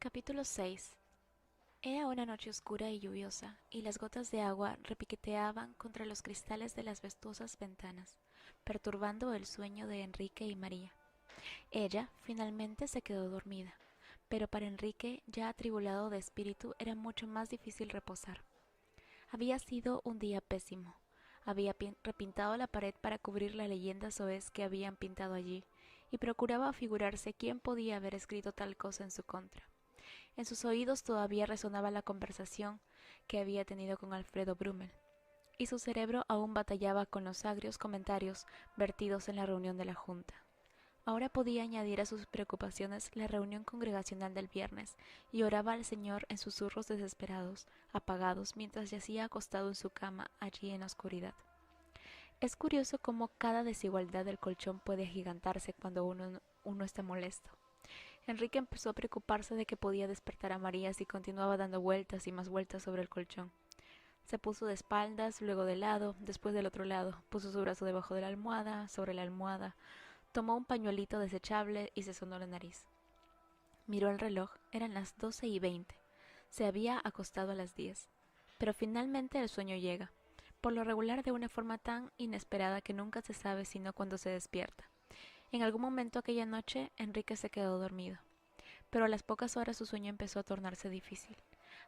Capítulo 6. Era una noche oscura y lluviosa, y las gotas de agua repiqueteaban contra los cristales de las vetustas ventanas, perturbando el sueño de Enrique y María. Ella finalmente se quedó dormida, pero para Enrique, ya atribulado de espíritu, era mucho más difícil reposar. Había sido un día pésimo. Había repintado la pared para cubrir la leyenda soez que habían pintado allí, y procuraba figurarse quién podía haber escrito tal cosa en su contra. En sus oídos todavía resonaba la conversación que había tenido con Alfredo Brummel, y su cerebro aún batallaba con los agrios comentarios vertidos en la reunión de la Junta. Ahora podía añadir a sus preocupaciones la reunión congregacional del viernes, y oraba al Señor en susurros desesperados, apagados, mientras yacía acostado en su cama allí en la oscuridad. Es curioso cómo cada desigualdad del colchón puede agigantarse cuando uno está molesto. Enrique empezó a preocuparse de que podía despertar a María si continuaba dando vueltas y más vueltas sobre el colchón. Se puso de espaldas, luego de lado, después del otro lado, puso su brazo debajo de la almohada, sobre la almohada, tomó un pañuelito desechable y se sonó la nariz. Miró el reloj, eran las 12:20. Se había acostado a las 10. Pero finalmente el sueño llega, por lo regular de una forma tan inesperada que nunca se sabe sino cuando se despierta. En algún momento aquella noche Enrique se quedó dormido, pero a las pocas horas su sueño empezó a tornarse difícil.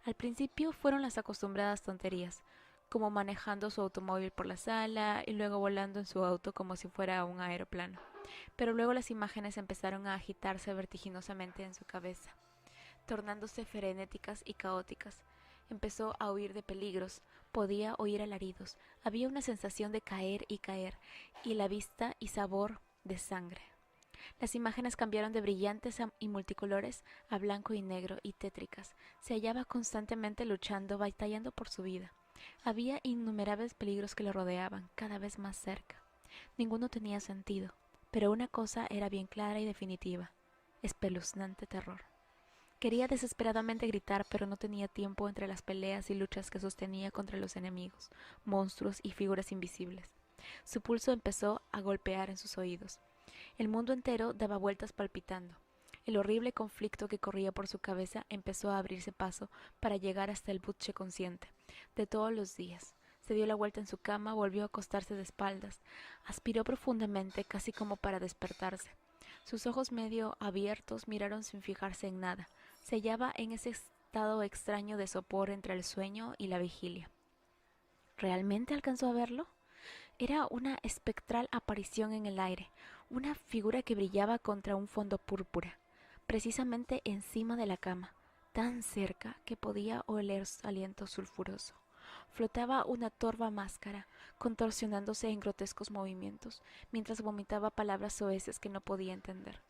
Al principio fueron las acostumbradas tonterías, como manejando su automóvil por la sala y luego volando en su auto como si fuera un aeroplano. Pero luego las imágenes empezaron a agitarse vertiginosamente en su cabeza, tornándose frenéticas y caóticas. Empezó a huir de peligros, podía oír alaridos, había una sensación de caer, y la vista y sabor de sangre. Las imágenes cambiaron de brillantes y multicolores a blanco y negro y tétricas. Se hallaba constantemente luchando, batallando por su vida. Había innumerables peligros que lo rodeaban, cada vez más cerca. Ninguno tenía sentido, pero una cosa era bien clara y definitiva: espeluznante terror. Quería desesperadamente gritar, pero no tenía tiempo entre las peleas y luchas que sostenía contra los enemigos, monstruos y figuras invisibles. Su pulso empezó a golpear en sus oídos. El mundo entero daba vueltas palpitando. El horrible conflicto que corría por su cabeza empezó a abrirse paso para llegar hasta el buche consciente de todos los días. Se dio la vuelta en su cama, volvió a acostarse de espaldas, aspiró profundamente, casi como para despertarse. Sus ojos medio abiertos miraron sin fijarse en nada. Se hallaba en ese estado extraño de sopor entre el sueño y la vigilia. ¿Realmente alcanzó a verlo? Era una espectral aparición en el aire, una figura que brillaba contra un fondo púrpura, precisamente encima de la cama, tan cerca que podía oler su aliento sulfuroso. Flotaba una torva máscara, contorsionándose en grotescos movimientos, mientras vomitaba palabras soeces que no podía entender.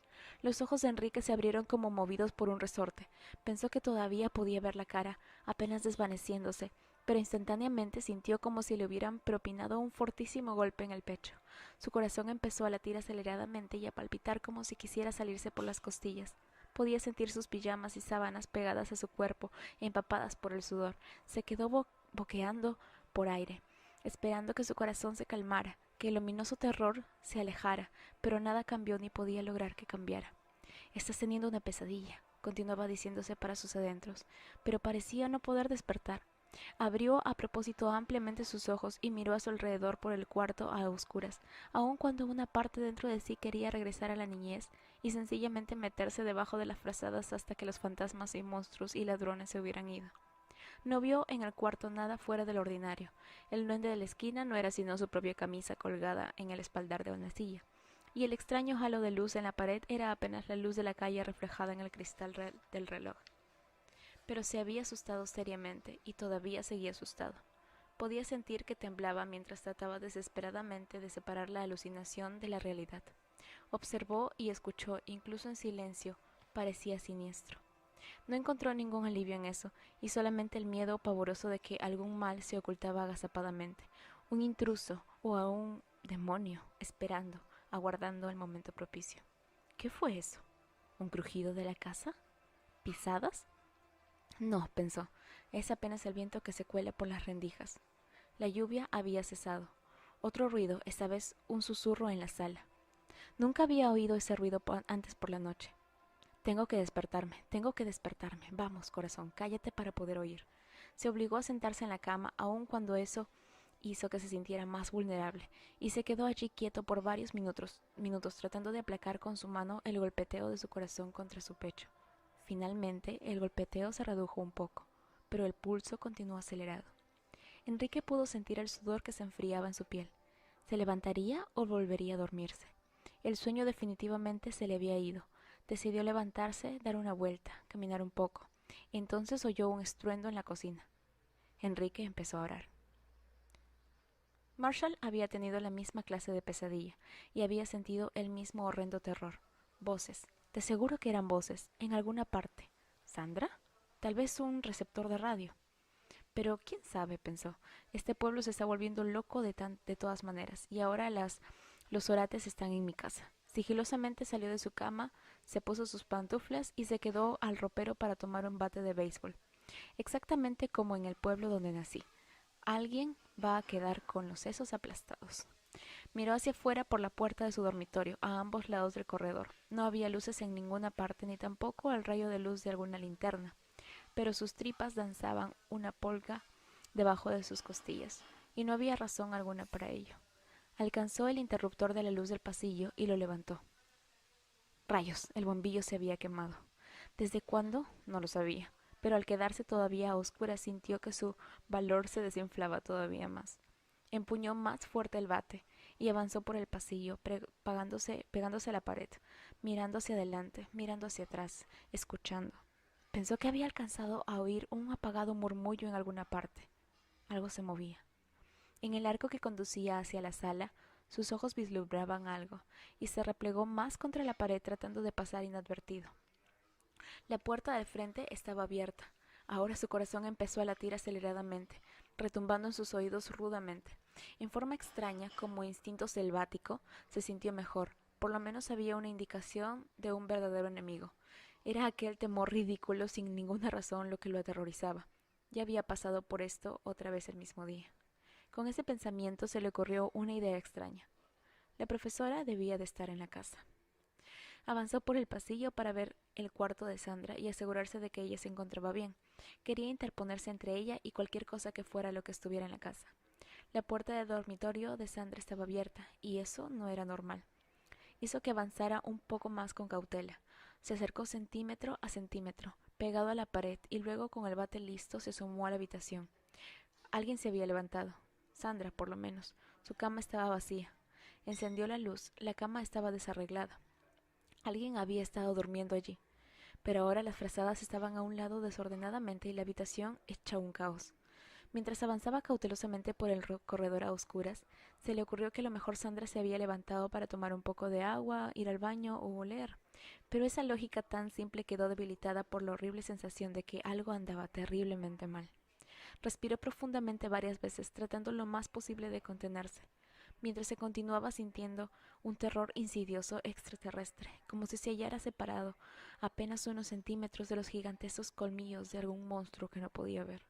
Los ojos de Enrique se abrieron como movidos por un resorte. Pensó que todavía podía ver la cara, apenas desvaneciéndose, pero instantáneamente sintió como si le hubieran propinado un fortísimo golpe en el pecho. Su corazón empezó a latir aceleradamente y a palpitar como si quisiera salirse por las costillas. Podía sentir sus pijamas y sábanas pegadas a su cuerpo, empapadas por el sudor. Se quedó boqueando por aire, esperando que su corazón se calmara, que el ominoso terror se alejara, pero nada cambió ni podía lograr que cambiara. «Estás teniendo una pesadilla», continuaba diciéndose para sus adentros, pero parecía no poder despertar. Abrió a propósito ampliamente sus ojos y miró a su alrededor por el cuarto a oscuras, aun cuando una parte dentro de sí quería regresar a la niñez y sencillamente meterse debajo de las frazadas hasta que los fantasmas y monstruos y ladrones se hubieran ido. No vio en el cuarto nada fuera del ordinario. El duende de la esquina no era sino su propia camisa colgada en el espaldar de una silla, y el extraño halo de luz en la pared era apenas la luz de la calle reflejada en el cristal del reloj. Pero se había asustado seriamente, y todavía seguía asustado. Podía sentir que temblaba mientras trataba desesperadamente de separar la alucinación de la realidad. Observó y escuchó, incluso en silencio, parecía siniestro. No encontró ningún alivio en eso, y solamente el miedo pavoroso de que algún mal se ocultaba agazapadamente, un intruso o a un demonio, esperando, aguardando el momento propicio. ¿Qué fue eso? ¿Un crujido de la casa? ¿Pisadas? No, pensó, es apenas el viento que se cuela por las rendijas. La lluvia había cesado. Otro ruido, esta vez un susurro en la sala. Nunca había oído ese ruido antes por la noche. tengo que despertarme. Vamos, corazón, cállate para poder oír. Se obligó a sentarse en la cama, aun cuando eso hizo que se sintiera más vulnerable, y se quedó allí quieto por varios minutos tratando de aplacar con su mano el golpeteo de su corazón contra su pecho. Finalmente, el golpeteo se redujo un poco, pero el pulso continuó acelerado. Enrique pudo sentir el sudor que se enfriaba en su piel. ¿Se levantaría o volvería a dormirse? El sueño definitivamente se le había ido. Decidió levantarse, dar una vuelta, caminar un poco. Entonces oyó un estruendo en la cocina. Enrique empezó a orar. Marshall había tenido la misma clase de pesadilla y había sentido el mismo horrendo terror. Voces, de seguro que eran voces, en alguna parte. ¿Sandra? Tal vez un receptor de radio. Pero quién sabe, pensó, este pueblo se está volviendo loco de todas maneras, y ahora los orates están en mi casa. Sigilosamente salió de su cama, se puso sus pantuflas y se quedó al ropero para tomar un bate de béisbol. Exactamente como en el pueblo donde nací. Alguien va a quedar con los sesos aplastados. Miró hacia afuera por la puerta de su dormitorio, a ambos lados del corredor. No había luces en ninguna parte, ni tampoco el rayo de luz de alguna linterna, pero sus tripas danzaban una polca debajo de sus costillas, y no había razón alguna para ello. Alcanzó el interruptor de la luz del pasillo y lo levantó. Rayos, el bombillo se había quemado. ¿Desde cuándo? No lo sabía, pero al quedarse todavía a oscuras sintió que su valor se desinflaba todavía más. Empuñó más fuerte el bate y avanzó por el pasillo, pegándose a la pared, mirando hacia adelante, mirando hacia atrás, escuchando. Pensó que había alcanzado a oír un apagado murmullo en alguna parte. Algo se movía. En el arco que conducía hacia la sala, sus ojos vislumbraban algo, y se replegó más contra la pared tratando de pasar inadvertido. La puerta del frente estaba abierta. Ahora su corazón empezó a latir aceleradamente, retumbando en sus oídos rudamente. En forma extraña, como instinto selvático, se sintió mejor. Por lo menos había una indicación de un verdadero enemigo. Era aquel temor ridículo sin ninguna razón lo que lo aterrorizaba. Ya había pasado por esto otra vez el mismo día. Con ese pensamiento se le ocurrió una idea extraña. La profesora debía de estar en la casa. Avanzó por el pasillo para ver el cuarto de Sandra y asegurarse de que ella se encontraba bien. Quería interponerse entre ella y cualquier cosa que fuera lo que estuviera en la casa. La puerta del dormitorio de Sandra estaba abierta, y eso no era normal. Hizo que avanzara un poco más con cautela. Se acercó centímetro a centímetro, pegado a la pared, y luego con el bate listo se asomó a la habitación. Alguien se había levantado. Sandra, por lo menos. Su cama estaba vacía. Encendió la luz. La cama estaba desarreglada. Alguien había estado durmiendo allí, pero ahora las frazadas estaban a un lado desordenadamente y la habitación hecha un caos. Mientras avanzaba cautelosamente por el corredor a oscuras, se le ocurrió que a lo mejor Sandra se había levantado para tomar un poco de agua, ir al baño o oler, pero esa lógica tan simple quedó debilitada por la horrible sensación de que algo andaba terriblemente mal. Respiró profundamente varias veces, tratando lo más posible de contenerse, mientras se continuaba sintiendo un terror insidioso extraterrestre, como si se hallara separado apenas unos centímetros de los gigantescos colmillos de algún monstruo que no podía ver.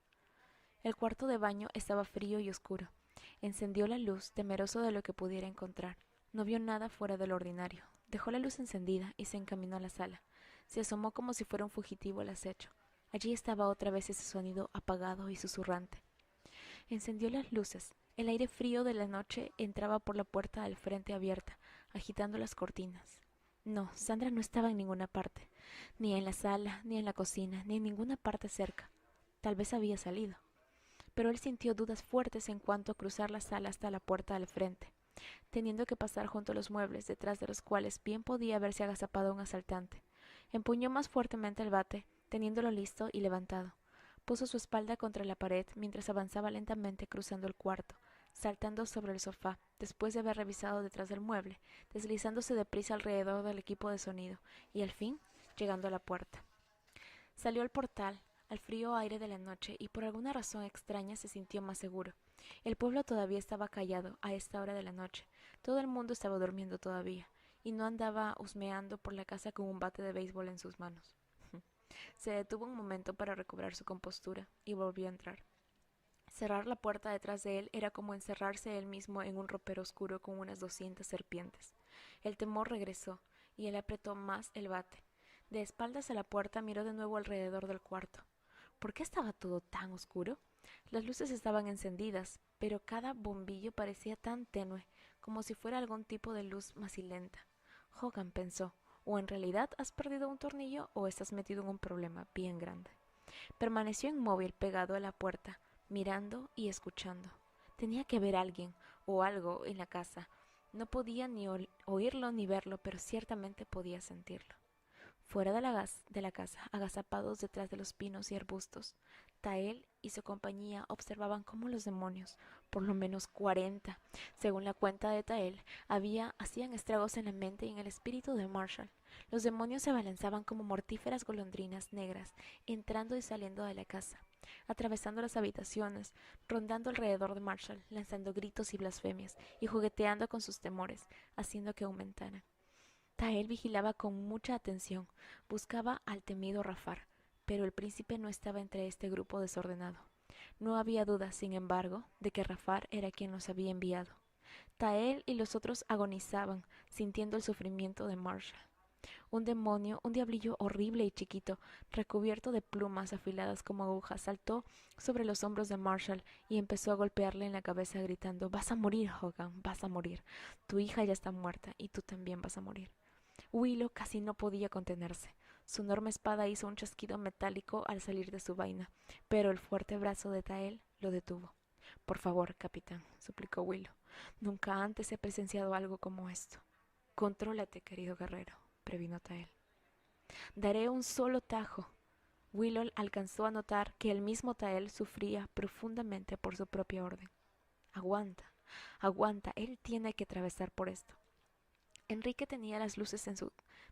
El cuarto de baño estaba frío y oscuro. Encendió la luz, temeroso de lo que pudiera encontrar. No vio nada fuera de lo ordinario. Dejó la luz encendida y se encaminó a la sala. Se asomó como si fuera un fugitivo al acecho. Allí estaba otra vez ese sonido apagado y susurrante. Encendió las luces. El aire frío de la noche entraba por la puerta al frente abierta, agitando las cortinas. No, Sandra no estaba en ninguna parte, ni en la sala, ni en la cocina, ni en ninguna parte cerca. Tal vez había salido. Pero él sintió dudas fuertes en cuanto a cruzar la sala hasta la puerta al frente, teniendo que pasar junto a los muebles, detrás de los cuales bien podía haberse agazapado un asaltante. Empuñó más fuertemente el bate, teniéndolo listo y levantado. Puso su espalda contra la pared mientras avanzaba lentamente cruzando el cuarto, saltando sobre el sofá, después de haber revisado detrás del mueble, deslizándose deprisa alrededor del equipo de sonido, y al fin llegando a la puerta. Salió al portal, al frío aire de la noche, y por alguna razón extraña se sintió más seguro. El pueblo todavía estaba callado a esta hora de la noche. Todo el mundo estaba durmiendo todavía, y no andaba husmeando por la casa con un bate de béisbol en sus manos. Se detuvo un momento para recobrar su compostura y volvió a entrar. Cerrar la puerta detrás de él era como encerrarse él mismo en un ropero oscuro con unas 200 serpientes. El temor regresó, y él apretó más el bate. De espaldas a la puerta miró de nuevo alrededor del cuarto. ¿Por qué estaba todo tan oscuro? Las luces estaban encendidas, pero cada bombillo parecía tan tenue, como si fuera algún tipo de luz macilenta. Hogan pensó, o en realidad has perdido un tornillo o estás metido en un problema bien grande. Permaneció inmóvil pegado a la puerta, mirando y escuchando. Tenía que ver a alguien o algo en la casa. No podía ni oírlo ni verlo, pero ciertamente podía sentirlo. Fuera de la casa, agazapados detrás de los pinos y arbustos, Tael y su compañía observaban cómo los demonios, por lo menos 40, según la cuenta de Tael, hacían estragos en la mente y en el espíritu de Marshall. Los demonios se abalanzaban como mortíferas golondrinas negras, entrando y saliendo de la casa, atravesando las habitaciones, rondando alrededor de Marshall, lanzando gritos y blasfemias, y jugueteando con sus temores, haciendo que aumentaran. Tael vigilaba con mucha atención, buscaba al temido Rafar, pero el príncipe no estaba entre este grupo desordenado. No había duda, sin embargo, de que Rafar era quien los había enviado. Tael y los otros agonizaban, sintiendo el sufrimiento de Marshall. Un demonio, un diablillo horrible y chiquito, recubierto de plumas afiladas como agujas, saltó sobre los hombros de Marshall y empezó a golpearle en la cabeza gritando: «Vas a morir, Hogan, vas a morir. Tu hija ya está muerta y tú también vas a morir». Willow casi no podía contenerse. Su enorme espada hizo un chasquido metálico al salir de su vaina, pero el fuerte brazo de Tael lo detuvo. «Por favor, capitán», suplicó Willow. «Nunca antes he presenciado algo como esto». «Contrólate, querido guerrero», previno Tael. «Daré un solo tajo». Willow alcanzó a notar que el mismo Tael sufría profundamente por su propia orden. «Aguanta, aguanta, él tiene que atravesar por esto». Enrique tenía las luces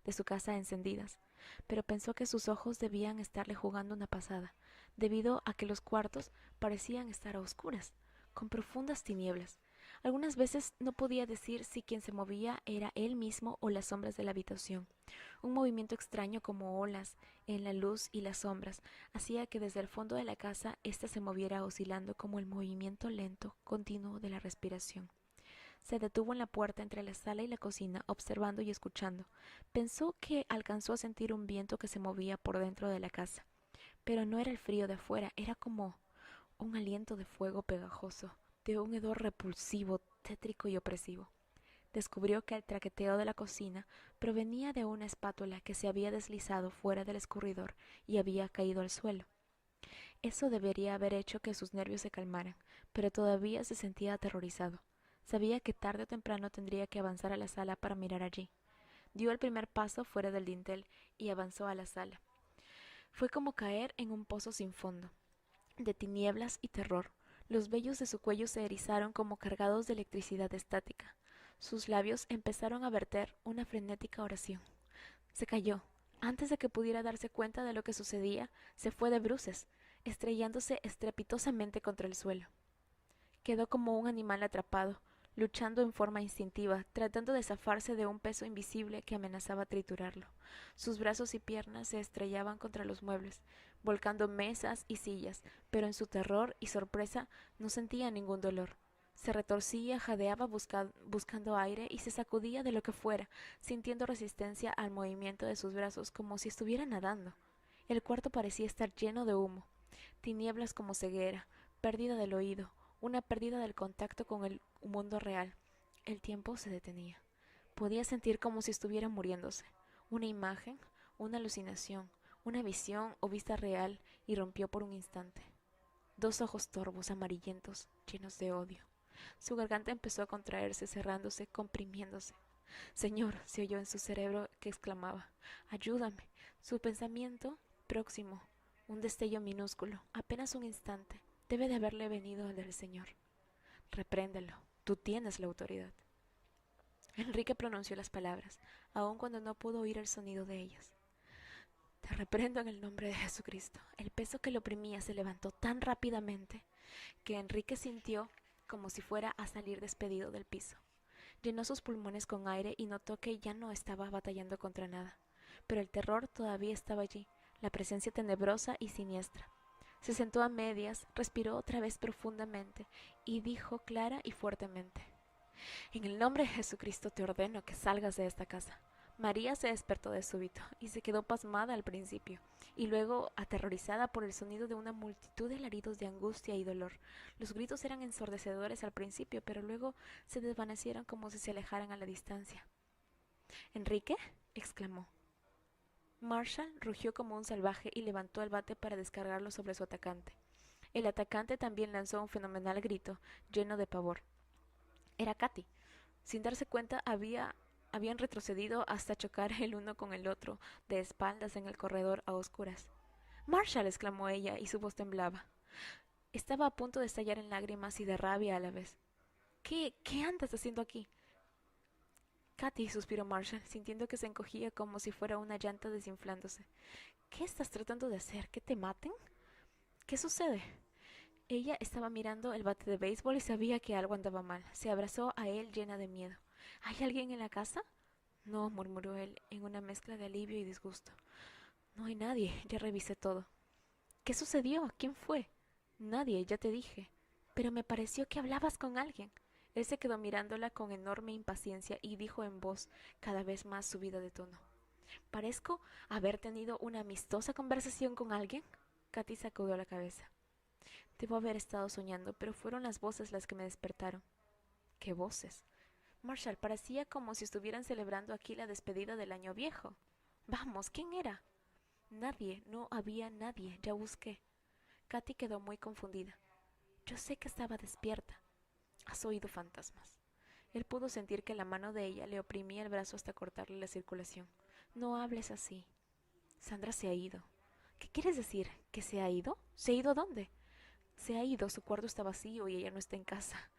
de su casa encendidas, pero pensó que sus ojos debían estarle jugando una pasada, debido a que los cuartos parecían estar a oscuras, con profundas tinieblas. Algunas veces no podía decir si quien se movía era él mismo o las sombras de la habitación. Un movimiento extraño como olas en la luz y las sombras hacía que desde el fondo de la casa ésta se moviera oscilando como el movimiento lento, continuo de la respiración. Se detuvo en la puerta entre la sala y la cocina, observando y escuchando. Pensó que alcanzó a sentir un viento que se movía por dentro de la casa. Pero no era el frío de afuera, era como un aliento de fuego pegajoso, de un hedor repulsivo, tétrico y opresivo. Descubrió que el traqueteo de la cocina provenía de una espátula que se había deslizado fuera del escurridor y había caído al suelo. Eso debería haber hecho que sus nervios se calmaran, pero todavía se sentía aterrorizado. Sabía que tarde o temprano tendría que avanzar a la sala para mirar allí. Dio el primer paso fuera del dintel y avanzó a la sala. Fue como caer en un pozo sin fondo, de tinieblas y terror. Los vellos de su cuello se erizaron como cargados de electricidad estática. Sus labios empezaron a verter una frenética oración. Se cayó. Antes de que pudiera darse cuenta de lo que sucedía, se fue de bruces, estrellándose estrepitosamente contra el suelo. Quedó como un animal atrapado, luchando en forma instintiva, tratando de zafarse de un peso invisible que amenazaba triturarlo. Sus brazos y piernas se estrellaban contra los muebles, volcando mesas y sillas, pero en su terror y sorpresa no sentía ningún dolor. Se retorcía, jadeaba buscando aire y se sacudía de lo que fuera, sintiendo resistencia al movimiento de sus brazos como si estuviera nadando. El cuarto parecía estar lleno de humo, tinieblas como ceguera, pérdida del oído, una pérdida del contacto con el mundo real. El tiempo se detenía. Podía sentir como si estuviera muriéndose. Una imagen, una alucinación, una visión o vista real irrumpió por un instante. Dos ojos torvos, amarillentos, llenos de odio. Su garganta empezó a contraerse, cerrándose, comprimiéndose. «Señor», se oyó en su cerebro que exclamaba. «Ayúdame». Su pensamiento próximo, un destello minúsculo, apenas un instante. Debe de haberle venido del Señor. «Repréndelo. Tú tienes la autoridad». Enrique pronunció las palabras, aun cuando no pudo oír el sonido de ellas. «Te reprendo en el nombre de Jesucristo». El peso que lo oprimía se levantó tan rápidamente que Enrique sintió como si fuera a salir despedido del piso. Llenó sus pulmones con aire y notó que ya no estaba batallando contra nada. Pero el terror todavía estaba allí, la presencia tenebrosa y siniestra. Se sentó a medias, respiró otra vez profundamente y dijo clara y fuertemente: «En el nombre de Jesucristo te ordeno que salgas de esta casa. María se despertó de súbito y se quedó pasmada al principio, y luego aterrorizada por el sonido de una multitud de alaridos de angustia y dolor. Los gritos eran ensordecedores al principio, pero luego se desvanecieron como si se alejaran a la distancia. —¿Enrique? —exclamó. Marshall rugió como un salvaje y levantó el bate para descargarlo sobre su atacante. El atacante también lanzó un fenomenal grito, lleno de pavor. Era Katy. Sin darse cuenta, habían retrocedido hasta chocar el uno con el otro, de espaldas en el corredor a oscuras. —¡Marshall! —exclamó ella, y su voz temblaba. Estaba a punto de estallar en lágrimas y de rabia a la vez. ¿Qué andas haciendo aquí? —Katy —suspiró Marshall, sintiendo que se encogía como si fuera una llanta desinflándose—, ¿qué estás tratando de hacer? ¿Que te maten? ¿Qué sucede? Ella estaba mirando el bate de béisbol y sabía que algo andaba mal. Se abrazó a él llena de miedo. —¿Hay alguien en la casa? —No —murmuró él, en una mezcla de alivio y disgusto—. No hay nadie. Ya revisé todo. —¿Qué sucedió? ¿Quién fue? —Nadie, ya te dije. —Pero me pareció que hablabas con alguien. Él se quedó mirándola con enorme impaciencia y dijo en voz cada vez más subida de tono: —¿Parezco haber tenido una amistosa conversación con alguien? Katy sacudió la cabeza. —Debo haber estado soñando, pero fueron las voces las que me despertaron. —¿Qué voces? Marshall, parecía como si estuvieran celebrando aquí la despedida del año viejo. Vamos, ¿quién era? Nadie, no había nadie, ya busqué. Katy quedó muy confundida. Yo sé que estaba despierta. Has oído fantasmas. Él pudo sentir que la mano de ella le oprimía el brazo hasta cortarle la circulación. No hables así. Sandra se ha ido. ¿Qué quieres decir? ¿Que se ha ido? ¿Se ha ido a dónde? Se ha ido, su cuarto está vacío y ella no está en casa.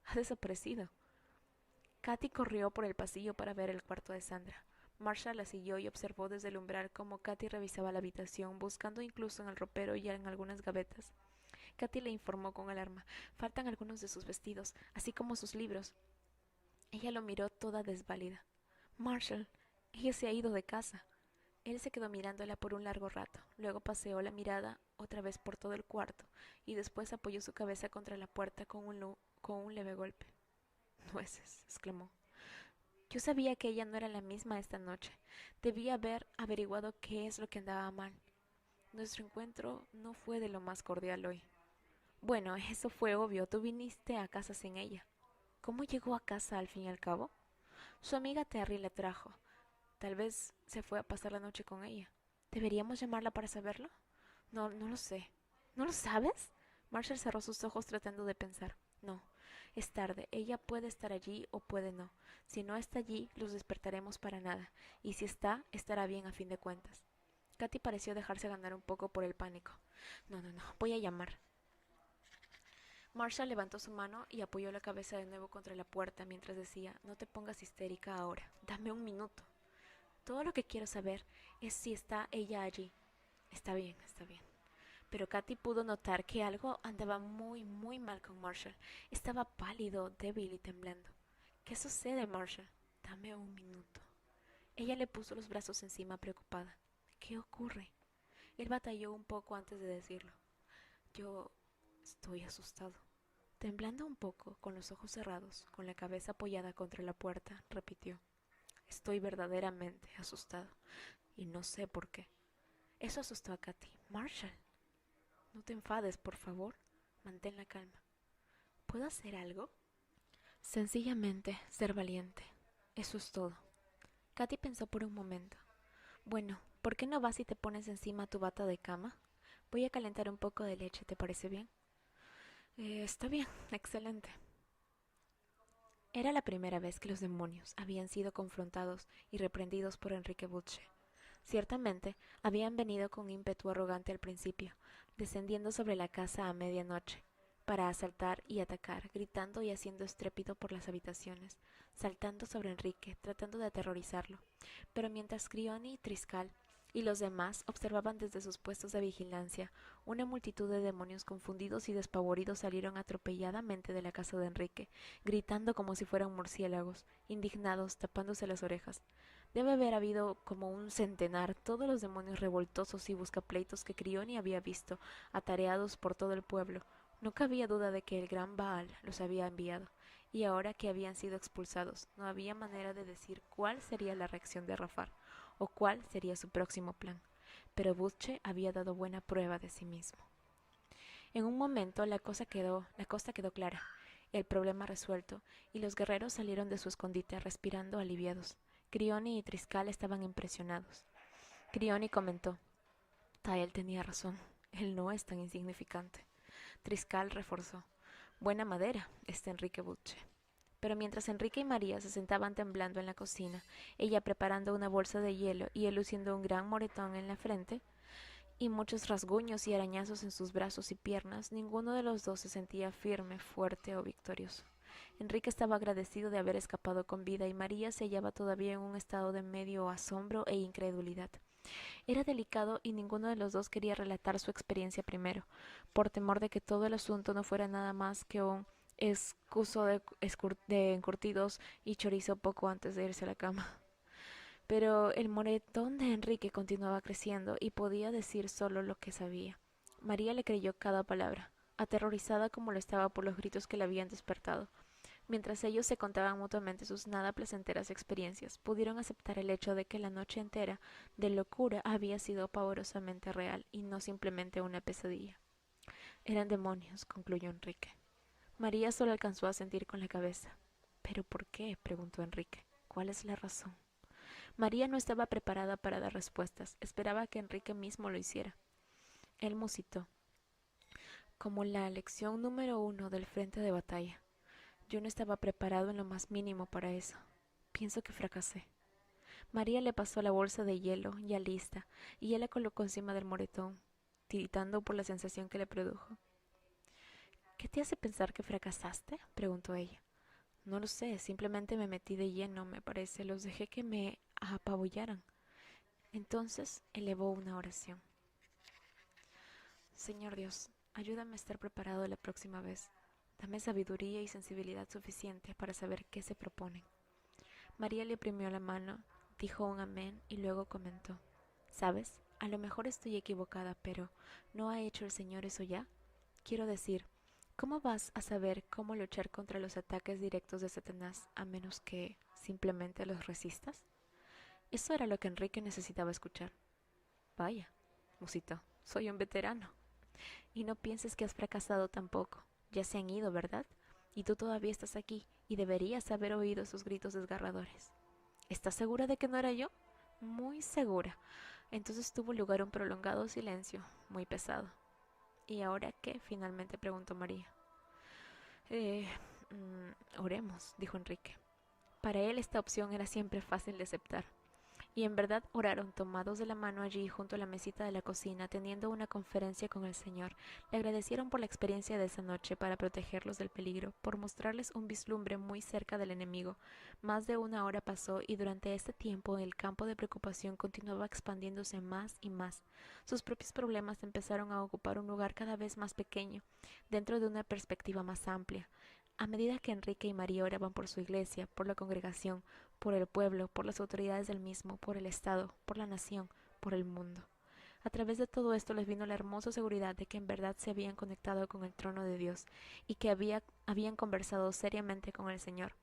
Ha desaparecido. Katy corrió por el pasillo para ver el cuarto de Sandra. Marshall la siguió y observó desde el umbral cómo Katy revisaba la habitación, buscando incluso en el ropero y en algunas gavetas. Katy le informó con alarma: faltan algunos de sus vestidos, así como sus libros. Ella lo miró toda desválida. Marshall, ella se ha ido de casa. Él se quedó mirándola por un largo rato, luego paseó la mirada otra vez por todo el cuarto y después apoyó su cabeza contra la puerta con un leve golpe. —Nueces —exclamó—. Yo sabía que ella no era la misma esta noche. Debía haber averiguado qué es lo que andaba mal. Nuestro encuentro no fue de lo más cordial hoy. Bueno, eso fue obvio. Tú viniste a casa sin ella. ¿Cómo llegó a casa al fin y al cabo? Su amiga Terry la trajo. Tal vez se fue a pasar la noche con ella. ¿Deberíamos llamarla para saberlo? No lo sé. ¿No lo sabes? Marshall cerró sus ojos tratando de pensar. No, es tarde. Ella puede estar allí o puede no. Si no está allí, los despertaremos para nada. Y si está, estará bien a fin de cuentas. Katy pareció dejarse ganar un poco por el pánico. No. Voy a llamar. Marshall levantó su mano y apoyó la cabeza de nuevo contra la puerta mientras decía: no te pongas histérica ahora. Dame un minuto. Todo lo que quiero saber es si está ella allí. Está bien. Pero Katy pudo notar que algo andaba muy mal con Marshall. Estaba pálido, débil y temblando. ¿Qué sucede, Marshall? Dame un minuto. Ella le puso los brazos encima, preocupada. ¿Qué ocurre? Él batalló un poco antes de decirlo. Yo estoy asustado. Temblando un poco, con los ojos cerrados, con la cabeza apoyada contra la puerta, repitió: estoy verdaderamente asustado. Y no sé por qué. Eso asustó a Katy. Marshall, no te enfades, por favor. Mantén la calma. ¿Puedo hacer algo? Sencillamente, ser valiente. Eso es todo. Katy pensó por un momento. Bueno, ¿por qué no vas y te pones encima tu bata de cama? Voy a calentar un poco de leche, ¿te parece bien? Está bien, excelente. Era la primera vez que los demonios habían sido confrontados y reprendidos por Enrique Butche. Ciertamente, habían venido con ímpetu arrogante al principio, descendiendo sobre la casa a medianoche, para asaltar y atacar, gritando y haciendo estrépito por las habitaciones, saltando sobre Enrique, tratando de aterrorizarlo. Pero mientras Crioni, Triscal y los demás observaban desde sus puestos de vigilancia, una multitud de demonios confundidos y despavoridos salieron atropelladamente de la casa de Enrique, gritando como si fueran murciélagos, indignados, tapándose las orejas. Debe haber habido como un centenar, todos los demonios revoltosos y buscapleitos que Crioni había visto, atareados por todo el pueblo. No cabía duda de que el gran Baal los había enviado, y ahora que habían sido expulsados, no había manera de decir cuál sería la reacción de Rafar, o cuál sería su próximo plan. Pero Butche había dado buena prueba de sí mismo. En un momento la costa quedó clara, el problema resuelto, y los guerreros salieron de su escondite respirando aliviados. Crioni y Triscal estaban impresionados. Crioni comentó: Tael tenía razón, él no es tan insignificante. Triscal reforzó: buena madera, Enrique Butche. Pero mientras Enrique y María se sentaban temblando en la cocina, ella preparando una bolsa de hielo y él luciendo un gran moretón en la frente, y muchos rasguños y arañazos en sus brazos y piernas, ninguno de los dos se sentía firme, fuerte o victorioso. Enrique estaba agradecido de haber escapado con vida y María se hallaba todavía en un estado de medio asombro e incredulidad. Era delicado y ninguno de los dos quería relatar su experiencia primero, por temor de que todo el asunto no fuera nada más que un excuso de encurtidos y chorizo poco antes de irse a la cama. Pero el moretón de Enrique continuaba creciendo y podía decir solo lo que sabía. María le creyó cada palabra, aterrorizada como lo estaba por los gritos que le habían despertado. Mientras ellos se contaban mutuamente sus nada placenteras experiencias, pudieron aceptar el hecho de que la noche entera de locura había sido pavorosamente real y no simplemente una pesadilla. Eran demonios, concluyó Enrique. María solo alcanzó a sentir con la cabeza. ¿Pero por qué?, preguntó Enrique. ¿Cuál es la razón? María no estaba preparada para dar respuestas. Esperaba que Enrique mismo lo hiciera. Él musitó, como la lección número 1 del frente de batalla. Yo no estaba preparado en lo más mínimo para eso. Pienso que fracasé. María le pasó la bolsa de hielo, ya lista, y él la colocó encima del moretón, tiritando por la sensación que le produjo. ¿Qué te hace pensar que fracasaste?, preguntó ella. No lo sé, simplemente me metí de lleno, me parece, los dejé que me apabullaran. Entonces elevó una oración. Señor Dios, ayúdame a estar preparado la próxima vez. Dame sabiduría y sensibilidad suficiente para saber qué se proponen. María le oprimió la mano, dijo un amén y luego comentó: ¿Sabes? A lo mejor estoy equivocada, pero ¿no ha hecho el Señor eso ya? Quiero decir, ¿cómo vas a saber cómo luchar contra los ataques directos de Satanás a menos que simplemente los resistas? Eso era lo que Enrique necesitaba escuchar. Vaya, musitó, soy un veterano. Y no pienses que has fracasado tampoco. Ya se han ido, ¿verdad? Y tú todavía estás aquí, y deberías haber oído sus gritos desgarradores. ¿Estás segura de que no era yo? Muy segura. Entonces tuvo lugar un prolongado silencio, muy pesado. ¿Y ahora qué?, finalmente preguntó María. Eh, oremos, dijo Enrique. Para él esta opción era siempre fácil de aceptar. Y en verdad oraron tomados de la mano allí junto a la mesita de la cocina, teniendo una conferencia con el Señor. Le agradecieron por la experiencia de esa noche para protegerlos del peligro, por mostrarles un vislumbre muy cerca del enemigo. Más de una hora pasó y durante este tiempo el campo de preocupación continuaba expandiéndose más y más. Sus propios problemas empezaron a ocupar un lugar cada vez más pequeño, dentro de una perspectiva más amplia. A medida que Enrique y María oraban por su iglesia, por la congregación, por el pueblo, por las autoridades del mismo, por el Estado, por la nación, por el mundo. A través de todo esto les vino la hermosa seguridad de que en verdad se habían conectado con el trono de Dios y que habían conversado seriamente con el Señor.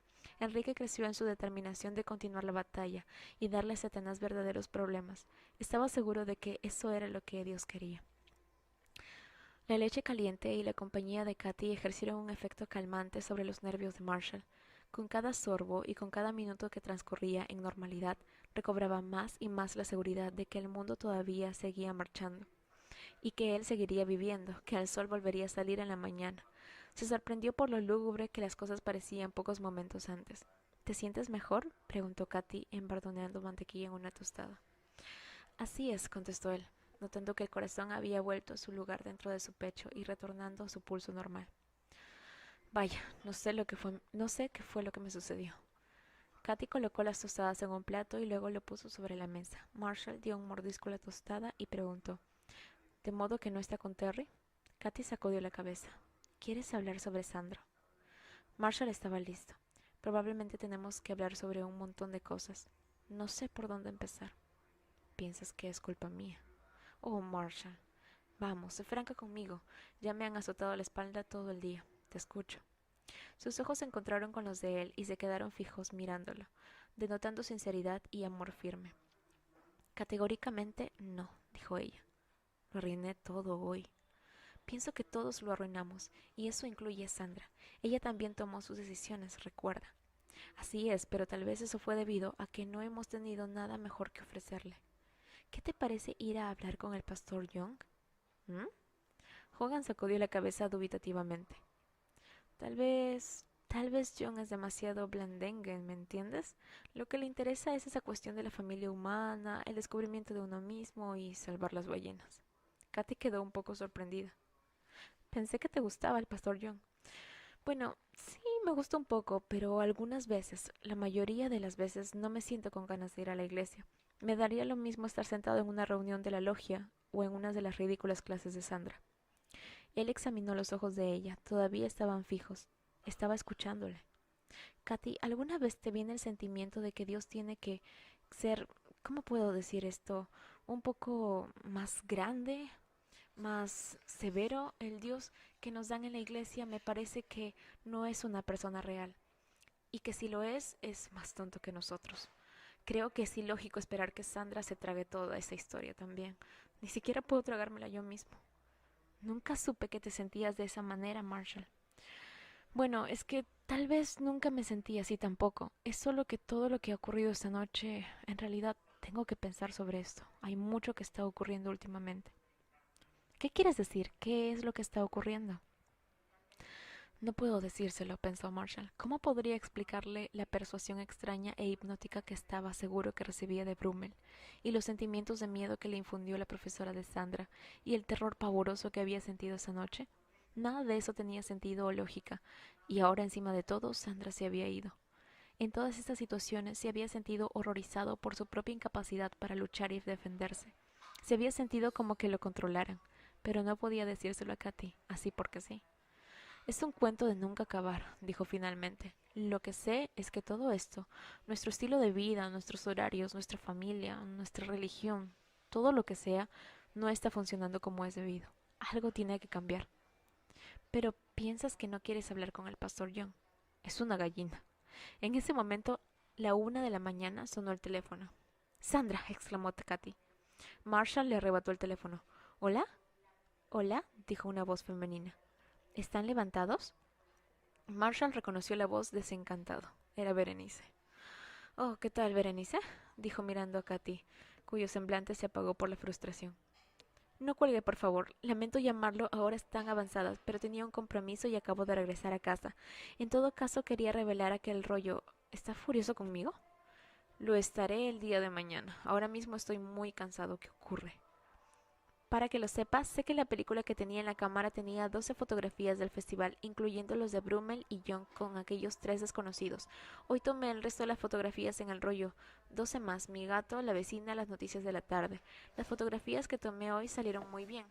Enrique creció en su determinación de continuar la batalla y darle a Satanás verdaderos problemas. Estaba seguro de que eso era lo que Dios quería. La leche caliente y la compañía de Katy ejercieron un efecto calmante sobre los nervios de Marshall. Con cada sorbo y con cada minuto que transcurría en normalidad, recobraba más y más la seguridad de que el mundo todavía seguía marchando, y que él seguiría viviendo, que el sol volvería a salir en la mañana. Se sorprendió por lo lúgubre que las cosas parecían pocos momentos antes. ¿Te sientes mejor?, preguntó Katy, embardoneando mantequilla en una tostada. Así es, contestó él, notando que el corazón había vuelto a su lugar dentro de su pecho y retornando a su pulso normal. Vaya, no sé qué fue lo que me sucedió. Katy colocó las tostadas en un plato y luego lo puso sobre la mesa. Marshall dio un mordisco a la tostada y preguntó: ¿De modo que no está con Terry? Katy sacudió la cabeza. ¿Quieres hablar sobre Sandro? Marshall estaba listo. Probablemente tenemos que hablar sobre un montón de cosas. No sé por dónde empezar. ¿Piensas que es culpa mía? Oh, Marshall. Vamos, sé franca conmigo. Ya me han azotado la espalda todo el día. Te escucho. Sus ojos se encontraron con los de él y se quedaron fijos mirándolo, denotando sinceridad y amor firme. Categóricamente no, dijo ella. Lo arruiné todo hoy. Pienso que todos lo arruinamos, y eso incluye a Sandra. Ella también tomó sus decisiones, recuerda. Así es, pero tal vez eso fue debido a que no hemos tenido nada mejor que ofrecerle. ¿Qué te parece ir a hablar con el pastor Young? ¿Mm? Hogan sacudió la cabeza dubitativamente. Tal vez John es demasiado blandengue, ¿me entiendes? Lo que le interesa es esa cuestión de la familia humana, el descubrimiento de uno mismo y salvar las ballenas. Katy quedó un poco sorprendida. Pensé que te gustaba el pastor John. Bueno, sí, me gusta un poco, pero algunas veces, la mayoría de las veces, no me siento con ganas de ir a la iglesia. Me daría lo mismo estar sentado en una reunión de la logia o en una de las ridículas clases de Sandra. Él examinó los ojos de ella, todavía estaban fijos. Estaba escuchándole. Katy, ¿alguna vez te viene el sentimiento de que Dios tiene que ser, ¿cómo puedo decir esto? Un poco más grande, más severo? El Dios que nos dan en la iglesia me parece que no es una persona real. Y que si lo es más tonto que nosotros. Creo que es ilógico esperar que Sandra se trague toda esa historia también. Ni siquiera puedo tragármela yo mismo. Nunca supe que te sentías de esa manera, Marshall. Bueno, es que tal vez nunca me sentí así tampoco. Es solo que todo lo que ha ocurrido esta noche, en realidad tengo que pensar sobre esto. Hay mucho que está ocurriendo últimamente. ¿Qué quieres decir? ¿Qué es lo que está ocurriendo? No puedo decírselo, pensó Marshall. ¿Cómo podría explicarle la persuasión extraña e hipnótica que estaba seguro que recibía de Brummel, y los sentimientos de miedo que le infundió la profesora de Sandra, y el terror pavoroso que había sentido esa noche? Nada de eso tenía sentido o lógica, y ahora encima de todo Sandra se había ido. En todas estas situaciones se había sentido horrorizado por su propia incapacidad para luchar y defenderse. Se había sentido como que lo controlaran, pero no podía decírselo a Katy, así porque sí. Es un cuento de nunca acabar, dijo finalmente. Lo que sé es que todo esto, nuestro estilo de vida, nuestros horarios, nuestra familia, nuestra religión, todo lo que sea, no está funcionando como es debido. Algo tiene que cambiar. Pero piensas que no quieres hablar con el pastor John. Es una gallina. En ese momento, 1:00 a.m, sonó el teléfono. Sandra, exclamó Katy. Marshall le arrebató el teléfono. ¿Hola? Hola, dijo una voz femenina. ¿Están levantados? Marshall reconoció la voz desencantado. Era Berenice. Oh, ¿qué tal, Berenice? Dijo mirando a Katy, cuyo semblante se apagó por la frustración. No cuelgue, por favor. Lamento llamarlo a horas tan avanzadas, pero tenía un compromiso y acabo de regresar a casa. En todo caso, quería revelar aquel rollo. ¿Está furioso conmigo? Lo estaré el día de mañana. Ahora mismo estoy muy cansado. ¿Qué ocurre? Para que lo sepas, sé que la película que tenía en la cámara tenía 12 fotografías del festival, incluyendo los de Brummel y Young con aquellos 3 desconocidos. Hoy tomé el resto de las fotografías en el rollo. 12 más, mi gato, la vecina, las noticias de la tarde. Las fotografías que tomé hoy salieron muy bien.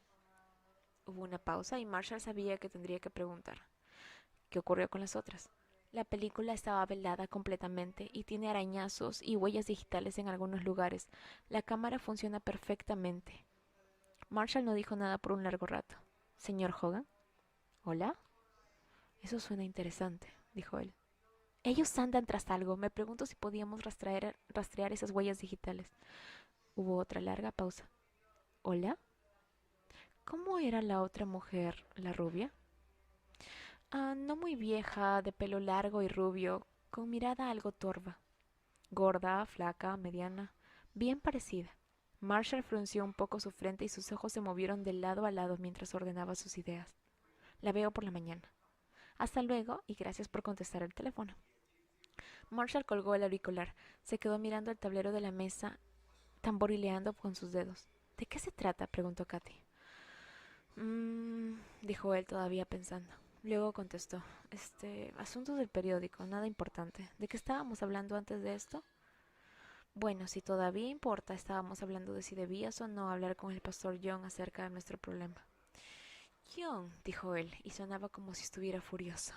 Hubo una pausa y Marshall sabía que tendría que preguntar. ¿Qué ocurrió con las otras? La película estaba velada completamente y tiene arañazos y huellas digitales en algunos lugares. La cámara funciona perfectamente. Marshall no dijo nada por un largo rato. ¿Señor Hogan? ¿Hola? Eso suena interesante, dijo él. Ellos andan tras algo. Me pregunto si podíamos rastrear esas huellas digitales. Hubo otra larga pausa. ¿Hola? ¿Cómo era la otra mujer, la rubia? No muy vieja, de pelo largo y rubio, con mirada algo torva. Gorda, flaca, mediana, bien parecida. Marshall frunció un poco su frente y sus ojos se movieron de lado a lado mientras ordenaba sus ideas. La veo por la mañana. Hasta luego y gracias por contestar el teléfono. Marshall colgó el auricular. Se quedó mirando el tablero de la mesa, tamborileando con sus dedos. ¿De qué se trata? Preguntó Katy. Dijo él todavía pensando. Luego contestó. Asuntos del periódico, nada importante. ¿De qué estábamos hablando antes de esto? Bueno, si todavía importa, estábamos hablando de si debías o no hablar con el pastor John acerca de nuestro problema. John, dijo él, y sonaba como si estuviera furioso.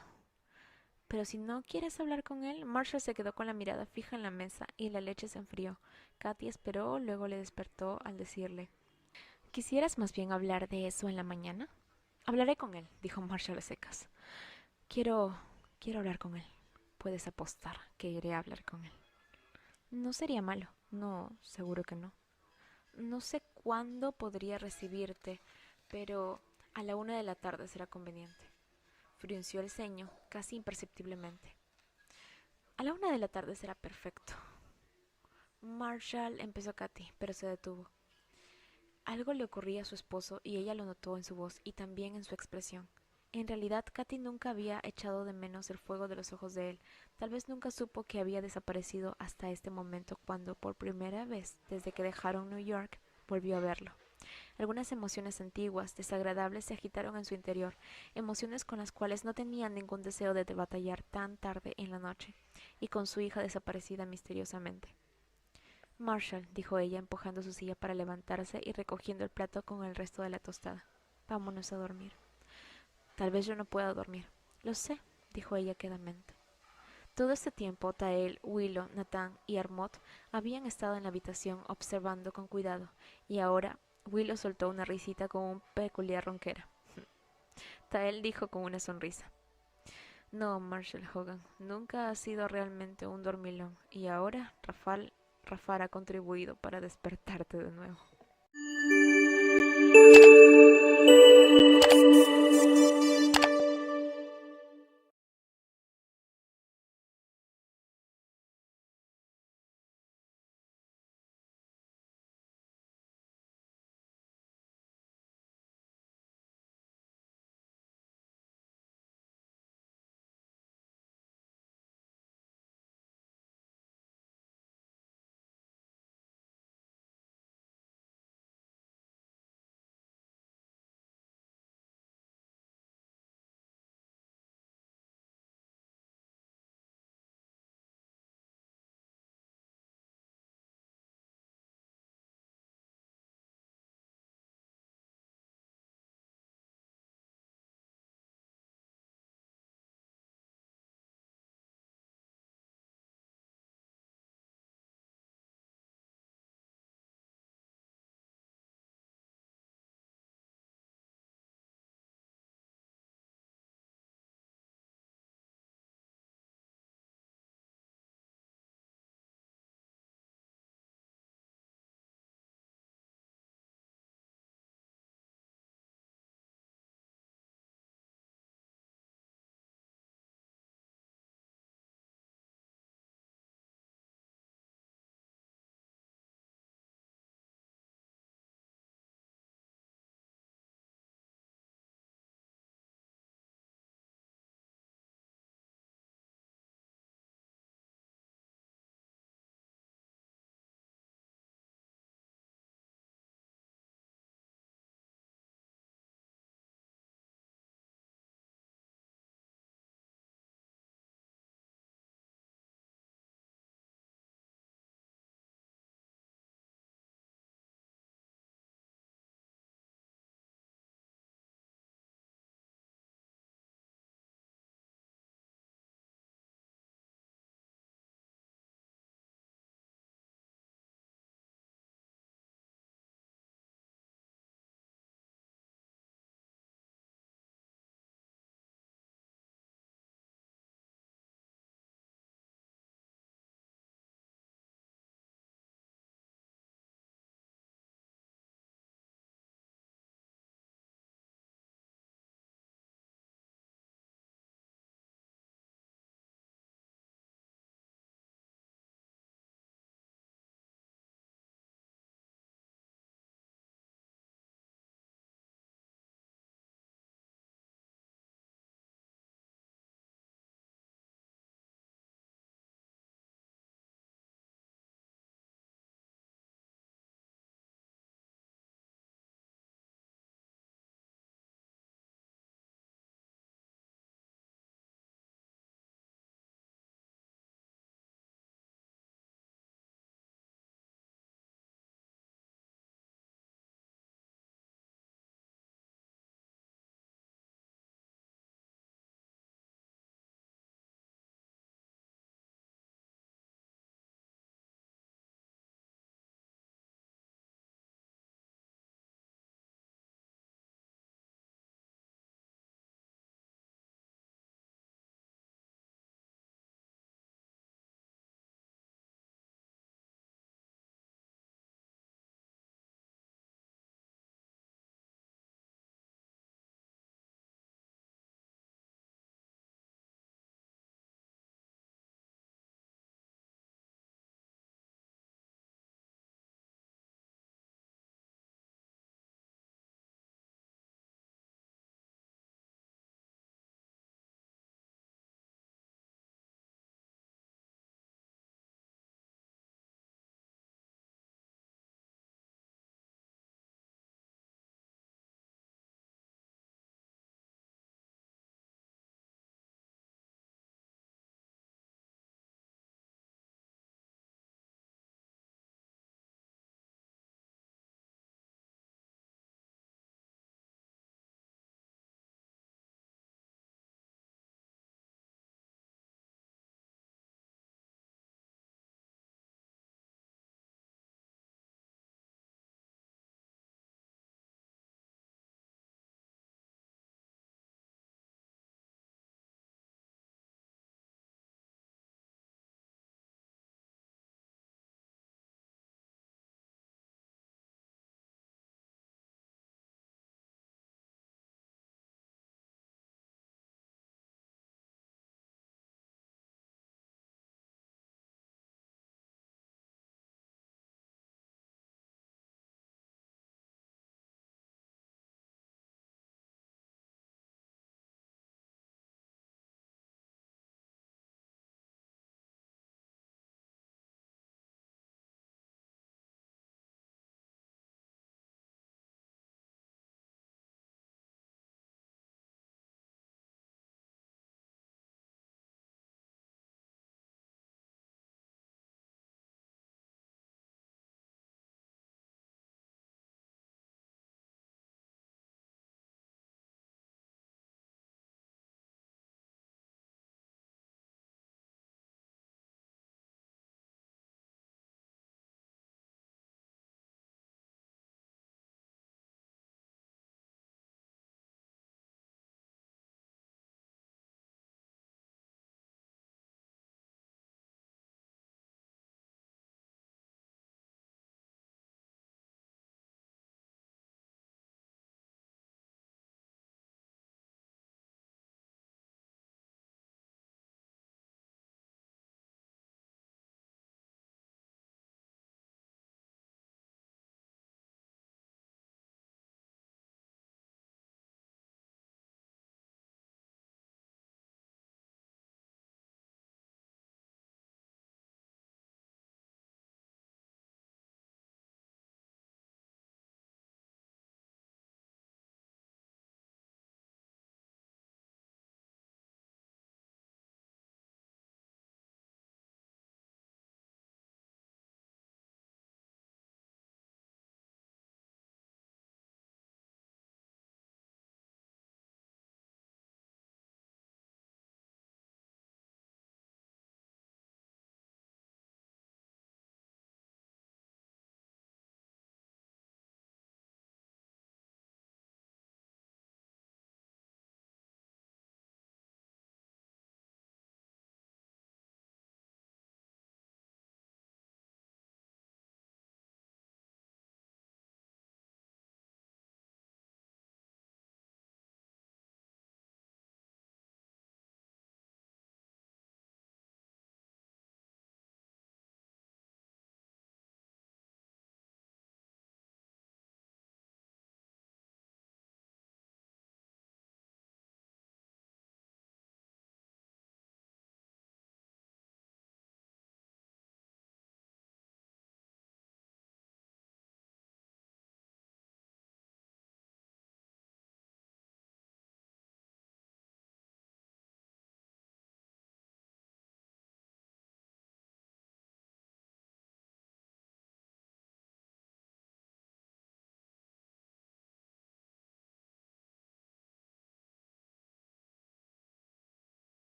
Pero si no quieres hablar con él, Marshall se quedó con la mirada fija en la mesa y la leche se enfrió. Katy esperó, luego le despertó al decirle: ¿Quisieras más bien hablar de eso en la mañana? Hablaré con él, dijo Marshall a secas. Quiero Quiero hablar con él. Puedes apostar que iré a hablar con él. No sería malo. No, seguro que no. No sé cuándo podría recibirte, pero a la 1 de la tarde será conveniente. Frunció el ceño, casi imperceptiblemente. A la 1 de la tarde será perfecto. Marshall, empezó Katy, pero se detuvo. Algo le ocurría a su esposo y ella lo notó en su voz y también en su expresión. En realidad, Katy nunca había echado de menos el fuego de los ojos de él. Tal vez nunca supo que había desaparecido hasta este momento cuando, por primera vez desde que dejaron New York, volvió a verlo. Algunas emociones antiguas, desagradables, se agitaron en su interior, emociones con las cuales no tenía ningún deseo de batallar tan tarde en la noche, y con su hija desaparecida misteriosamente. Marshall, dijo ella, empujando su silla para levantarse y recogiendo el plato con el resto de la tostada. Vámonos a dormir. Tal vez yo no pueda dormir. Lo sé, dijo ella quedamente. Todo este tiempo, Tael, Willow, Nathan y Armot habían estado en la habitación observando con cuidado, y ahora Willow soltó una risita con un peculiar ronquera. Tael dijo con una sonrisa. No, Marshall Hogan, nunca has sido realmente un dormilón, y ahora Rafal ha contribuido para despertarte de nuevo.